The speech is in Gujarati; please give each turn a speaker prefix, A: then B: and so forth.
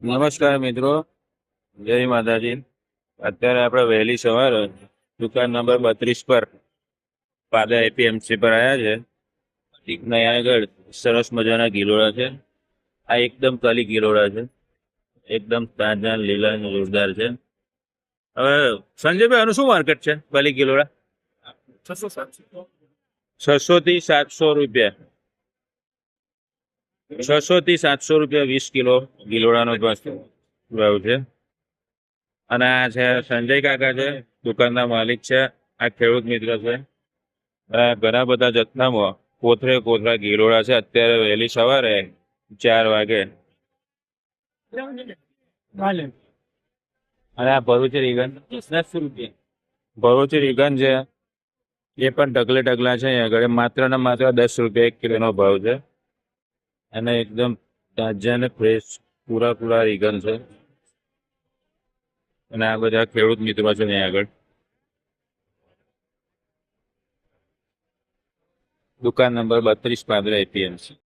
A: નમસ્કાર મિત્રો, જય માતાજી. અત્યારે આપણે વહેલી સવારે દુકાન નંબર 32 પર પાદા એપીએમસી પર આવ્યા છે. અહીંયા આગળ સરસ મજાના ગિલોડા છે. આ એકદમ કાલી ગિલોડા છે, એકદમ તાજા લીલા અને જોરદાર છે. હવે સંજયભાઈ, આનું શું માર્કેટ છે? કાલી ગિલોડા 600 થી 700 રૂપિયા. 600 થી 700 રૂપિયા 20 કિલો ગિલોડાનો ભાવ છે. અને આ છે સંજય કાકા છે, દુકાનના માલિક છે. આ ખેડૂત મિત્ર છે. ઘણા બધા જથ્થામાં કોથળા ગિલોડા છે. અત્યારે વહેલી સવારે 4 વાગે. અને આ ભરૂચી રીગન 10 રૂપિયા. ભરૂચી રીગન છે, એ પણ ઢગલા છે. અહીંયા આગળ માત્ર ને માત્ર 10 રૂપિયા 1 કિલોનો ભાવ છે. અને એકદમ તાજા અને ફ્રેશ પૂરા રીગન છે. અને આ બધા ખેડૂત મિત્રો છે ત્યાં આગળ. દુકાન નંબર 32 પાદરા એપીએમસી.